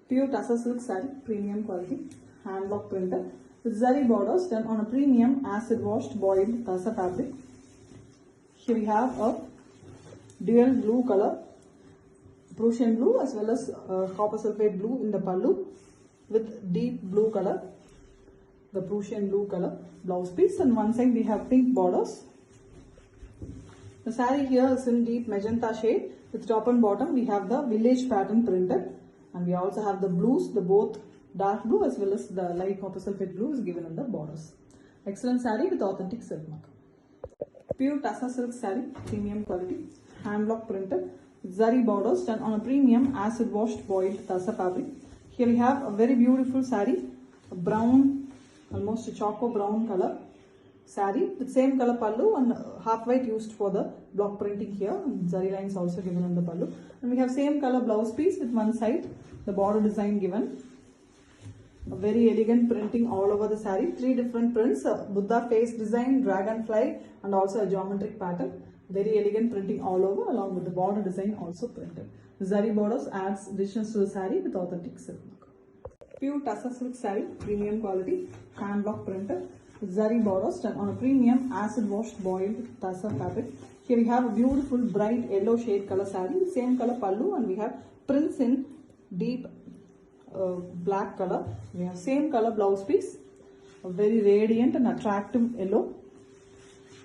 Pure Tussar silk saree, premium quality, hand block printed with zari borders done on a premium acid washed boiled Tussar fabric. Here we have a dual blue color, Prussian blue as well as copper sulphate blue in the pallu with deep blue color, the Prussian blue color blouse piece, and one side we have pink borders. The saree here is in deep magenta shade with top and bottom we have the village pattern printed, and we also have the blues, the both dark blue as well as the light copper sulphate blue is given in the borders. Excellent saree with authentic silk mark. Pure Tussar silk saree, premium quality, hand block printed with zari borders done on a premium acid washed boiled Tussar fabric. Here we have a very beautiful saree, a brown, almost a choco brown color saree with same color pallu and half white used for the block printing here, and zari lines also given in the pallu, and we have same color blouse piece with one side the border design given. A very elegant printing all over the saree, three different prints, a Buddha face design, dragonfly and also a geometric pattern. Very elegant printing all over along with the border design also printed. The zari borders adds richness to the saree with authentic silk mark. Pure Tussar silk saree, premium quality, hand block printed with zari borders done on a premium acid washed boiled Tussar fabric. Here we have a beautiful bright yellow shade color saree, same color pallu, and we have prints in deep black color. We have same color blouse piece, a very radiant and attractive yellow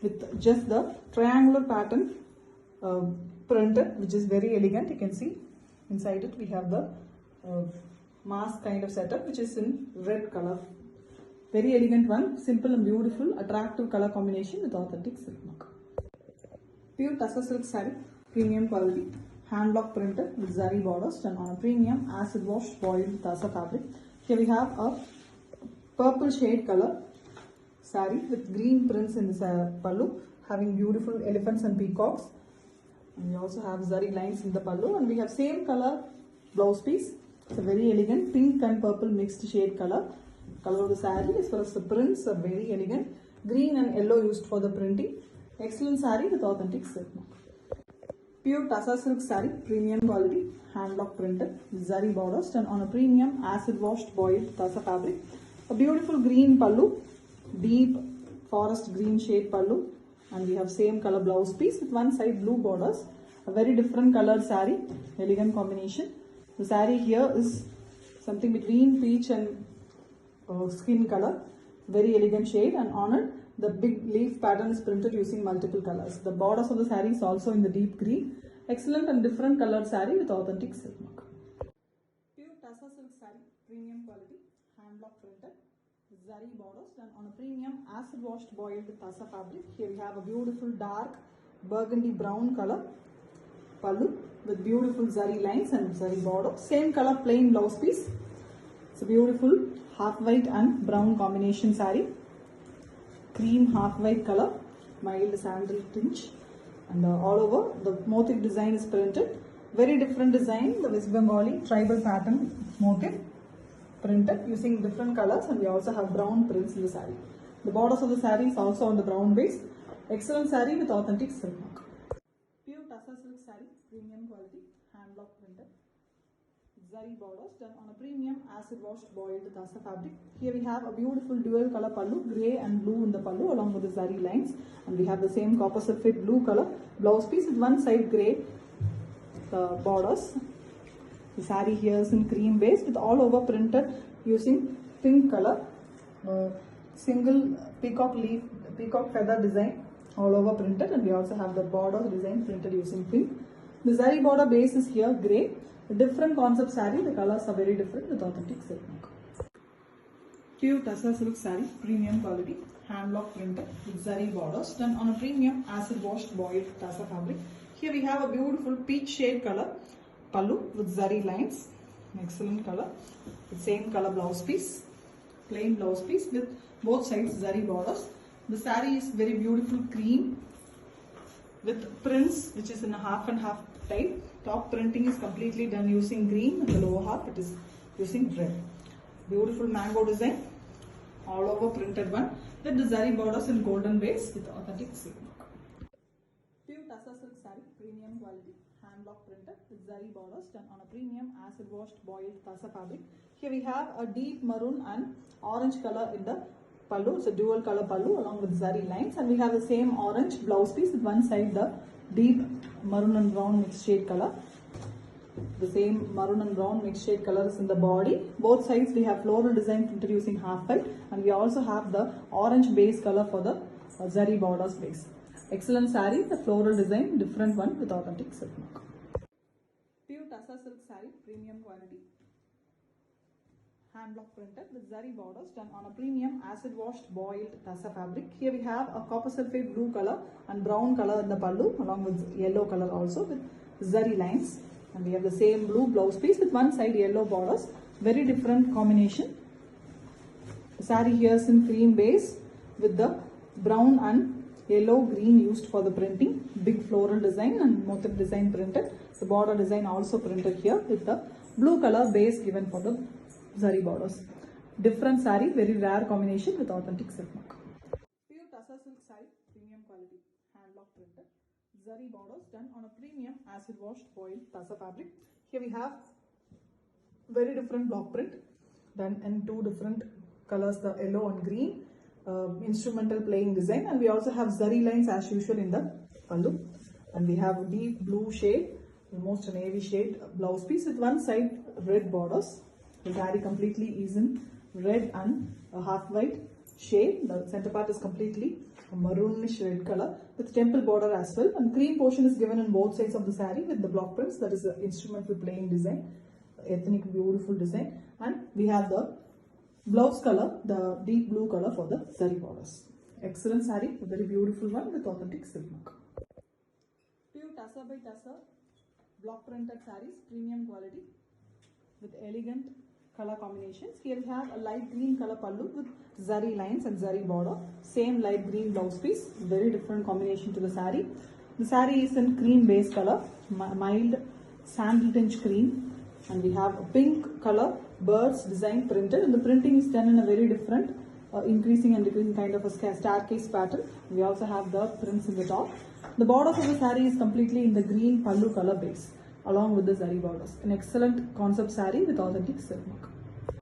with just the triangular pattern printed, which is very elegant. You can see inside it we have the mask kind of setup which is in red color. Very elegant one, simple and beautiful, attractive color combination with authentic silk mark. Pure Tussar silk saree, premium quality, hand block printed with zari borders done on a premium acid washed boiled Tussar fabric. Here we have a purple shade color saree with green prints in this pallu, having beautiful elephants and peacocks, and we also have zari lines in the pallu, and we have same color blouse piece. It's a very elegant pink and purple mixed shade color of the saree, as well as the prints are very elegant, green and yellow used for the printing. Excellent saree with authentic silk mark. Pure Tussar silk saree, premium quality, hand block printed with zari borders done on a premium acid washed boiled Tussar fabric. A beautiful green pallu, deep forest green shade pallu, and we have same color blouse piece with one side blue borders. A very different colored saree, elegant combination. The saree here is something between peach and skin color, very elegant shade, and on it the big leaf pattern is printed using multiple colors. The borders of the saree is also in the deep green. Excellent and different colored saree with authentic silk mark. Pure Tussar silk saree, premium quality, hand block printed with zari borders done on a premium acid washed boiled Tussar fabric. Here we have a beautiful dark burgundy brown color pallu with beautiful zari lines and zari border. Same color plain blouse piece. It's a beautiful half white and brown combination saree. Cream half white color, mild sandal tinge, and all over the motif design is printed. Very different design, the West Bengali tribal pattern motif printed using different colors, and we also have brown prints in the saree. The borders of the saree is also on the brown base. Excellent saree with authentic silk mark. Pure Tussar silk saree, premium quality, hand block printed. Zari borders done on a premium acid washed boiled Tussar fabric. Here we have a beautiful dual color pallu, grey and blue in the pallu along with the zari lines, and we have the same copper sulphate blue color blouse piece with one side grey borders. The saree here is in cream base with all over printed using pink color, single peacock feather design all over printed, and we also have the border design printed using pink. The zari border base is here grey. A different concept saree, the colors are very different with authentic silk mark. Pure Tussar silk saree, premium quality, hand block printed with zari borders done on a premium acid washed boiled Tussar fabric. Here we have a beautiful peach shade color pallu with zari lines, excellent color, with same color blouse piece, plain blouse piece with both sides zari borders. The saree is very beautiful cream with prints which is in a half and half type. Top printing is completely done using green, and the lower half it is using red. Beautiful mango design, all over printed one with the zari borders in golden base with authentic silk mark. Pure Tussar silk saree, premium quality, hand hand block printed with zari borders done on a premium acid washed boiled tassa fabric. Here we have a deep maroon and orange color in the pallu. It's a dual color pallu along with zari lines, and we have the same orange blouse piece with one side the deep maroon and brown mixed shade color. The same maroon and brown mixed shade colors in the body. Both sides we have floral design printed using half white, and we also have the orange base color for the zari borders base. Excellent saree, the floral design, different one with authentic silk mark. Pure Tassa silk saree, premium quality. Hand block printed with zari borders done on a premium acid washed boiled tassa fabric. Here we have a copper sulphate blue color and brown color in the pallu along with yellow color also with zari lines. And we have the same blue blouse piece with one side yellow borders. Very different combination. The saree here is in cream base with the brown and yellow green used for the printing. Big floral design and motif design printed. The border design also printed here with the blue color base given for the zari borders. Different saree, very rare combination with authentic silk mark. Pure Tassa silk saree, premium quality, hand block printed. Zari borders done on a premium acid washed boiled tassa fabric. Here we have very different block print done in two different colors, the yellow and green. Instrumental playing design, and we also have zari lines as usual in the pallu, and we have deep blue shade, almost navy shade blouse piece with one side red borders. The saree completely is in red and a half white shade. The center part is completely a maroonish red color with temple border as well, and cream portion is given on both sides of the saree with the block prints. That is the instrumental playing design, ethnic beautiful design, and we have the blouse color, the deep blue color for the zari borders. Excellent saree, a very beautiful one with authentic silk mark. Pure Tassa by Tassa block printed sarees, premium quality with elegant color combinations. Here we have a light green color pallu with zari lines and zari border. Same light green blouse piece, very different combination to the saree. The saree is in cream base color, mild sandal tinge cream, and we have a pink color birds design printed, and the printing is done in a very different increasing and decreasing kind of a staircase pattern. We also have the prints in the top. The borders of the saree is completely in the green pallu color base along with the zari borders. An excellent concept saree with authentic silk mark.